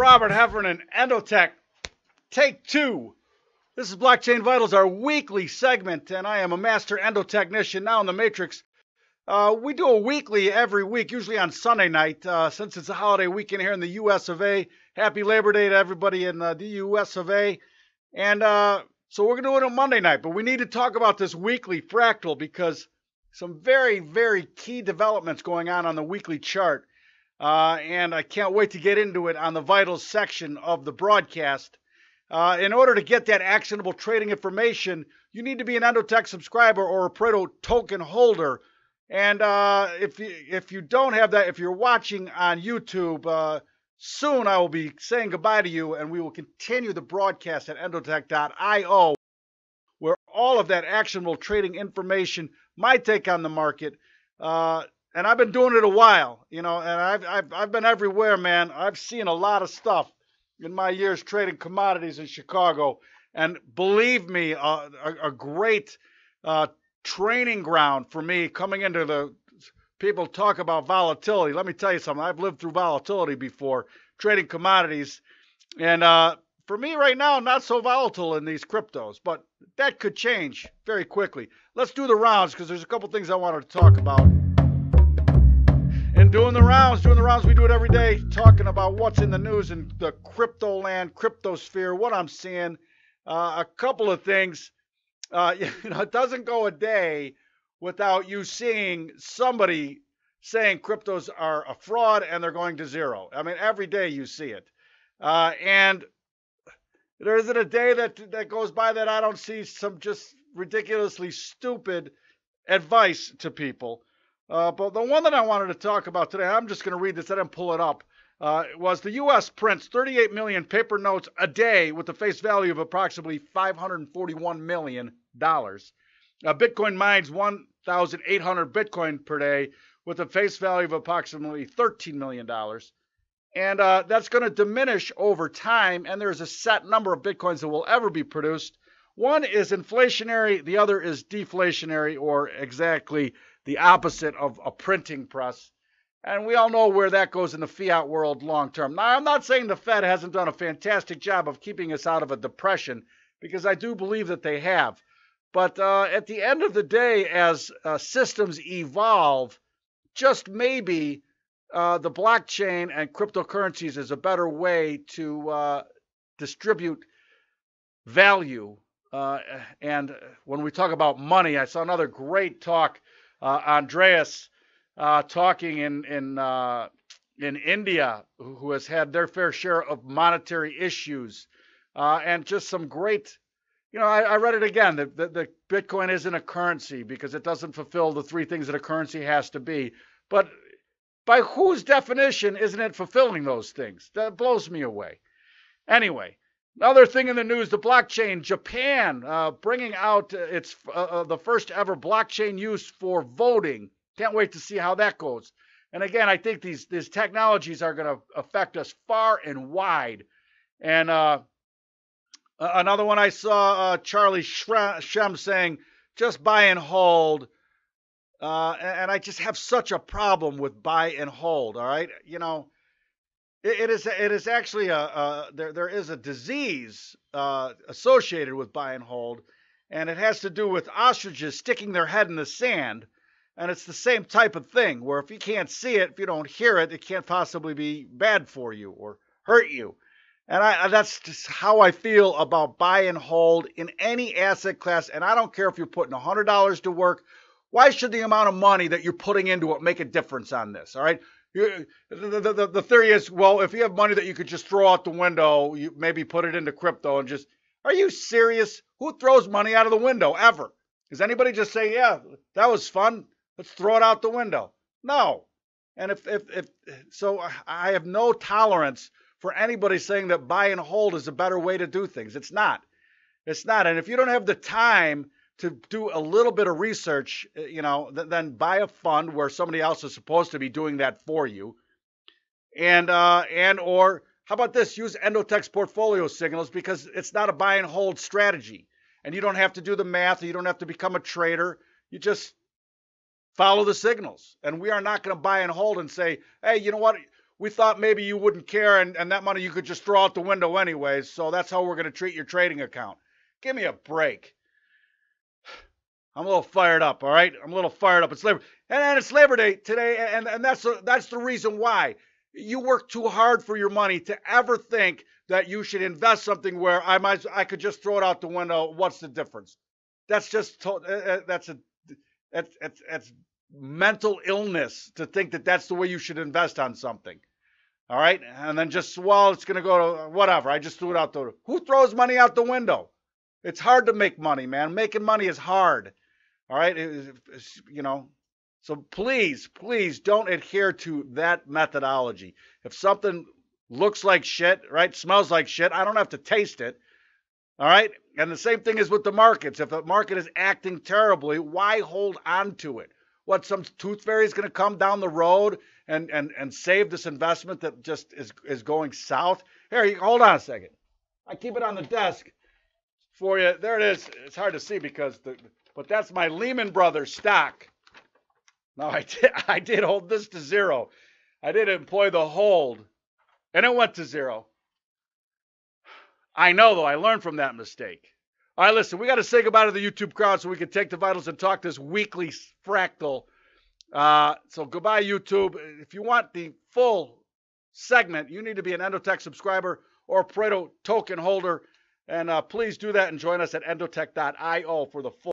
Robert Heffernan, Endotech, take two. This is Blockchain Vitals, our weekly segment, and I am a master endotechnician now in the Matrix. We do a weekly every week, usually on Sunday night, since it's a holiday weekend here in the U.S. of A. Happy Labor Day to everybody in the U.S. of A. And so we're going to do it on Monday night, but we need to talk about this weekly fractal because some very, very key developments going on the weekly chart. And I can't wait to get into it on the Vitals section of the broadcast. In order to get that actionable trading information, you need to be an Endotech subscriber or a Pareto token holder. And if you don't have that, if you're watching on YouTube, soon I will be saying goodbye to you, and we will continue the broadcast at endotech.io, where all of that actionable trading information, my take on the market, and I've been doing it a while, and I've been everywhere, man. I've seen a lot of stuff in my years trading commodities in Chicago, and believe me, a great training ground for me coming into the people talk about volatility. Let me tell you something. I've lived through volatility before, trading commodities, and for me right now, not so volatile in these cryptos, but that could change very quickly. Let's do the rounds because there's a couple things I wanted to talk about. And doing the rounds, we do it every day, talking about what's in the news in the crypto land, cryptosphere, what I'm seeing. A couple of things. It doesn't go a day without you seeing somebody saying cryptos are a fraud and they're going to zero. I mean, every day you see it. And there isn't a day that goes by that I don't see some just ridiculously stupid advice to people. But the one that I wanted to talk about today, I'm just going to read this. I didn't pull it up. Was the U.S. prints 38 million paper notes a day with a face value of approximately $541 million. Bitcoin mines 1,800 Bitcoin per day with a face value of approximately $13 million. And that's going to diminish over time, and there's a set number of Bitcoins that will ever be produced. One is inflationary, the other is deflationary, or exactly the opposite of a printing press. And we all know where that goes in the fiat world long term. Now, I'm not saying the Fed hasn't done a fantastic job of keeping us out of a depression, because I do believe that they have. But at the end of the day, as systems evolve, just maybe the blockchain and cryptocurrencies is a better way to distribute value. And when we talk about money, I saw another great talk. Andreas talking in India, who has had their fair share of monetary issues, and just some great, I read it again, that the Bitcoin isn't a currency because it doesn't fulfill the three things that a currency has to be. But by whose definition isn't it fulfilling those things? That blows me away. Anyway, another thing in the news, the blockchain, Japan bringing out its the first ever blockchain use for voting. Can't wait to see how that goes. And again, I think these technologies are going to affect us far and wide. And another one I saw, Charlie Shrem saying, just buy and hold. And I just have such a problem with buy and hold, all right? It is actually there is a disease associated with buy and hold, and it has to do with ostriches sticking their head in the sand, and it's the same type of thing where if you can't see it, if you don't hear it, it can't possibly be bad for you or hurt you. And that's just how I feel about buy and hold in any asset class, and I don't care if you're putting $100 to work. Why should the amount of money that you're putting into it make a difference on this, all right? The theory is, well, if you have money that you could just throw out the window, you maybe put it into crypto and just, are you serious? Who throws money out of the window ever? Does anybody just say, yeah, that was fun, let's throw it out the window? No. And so I have no tolerance for anybody saying that buy and hold is a better way to do things. It's not. It's not. And if you don't have the time to do a little bit of research, then buy a fund where somebody else is supposed to be doing that for you. Or how about this? Use Endotech's portfolio signals because it's not a buy and hold strategy. And you don't have to do the math. You don't have to become a trader. You just follow the signals. And we are not going to buy and hold and say, hey, you know what? we thought maybe you wouldn't care, and that money you could just throw out the window anyways, so that's how we're going to treat your trading account. Give me a break. I'm a little fired up, all right? I'm a little fired up. It's Labor, and it's Labor Day today, and that's the reason why. You work too hard for your money to ever think that you should invest something where I could just throw it out the window. What's the difference? That's just that's mental illness to think that that's the way you should invest on something. All right, and then just, well, it's going to go to whatever. I just threw it out the. Who throws money out the window? It's hard to make money, man. Making money is hard. All right, so please don't adhere to that methodology. If something looks like shit, right, smells like shit, I don't have to taste it. All right, and the same thing is with the markets. If the market is acting terribly, why hold on to it? What, some tooth fairy is going to come down the road and save this investment that just is going south? Here, hold on a second. I keep it on the desk for you. There it is. It's hard to see but that's my Lehman Brothers stock. Now, I did hold this to zero. I did employ the hold, and it went to zero. I know, though. I learned from that mistake. All right, listen, we got to say goodbye to the YouTube crowd so we can take the vitals and talk this weekly fractal. So goodbye, YouTube. If you want the full segment, you need to be an Endotech subscriber or a Pareto token holder. And please do that and join us at endotech.io for the full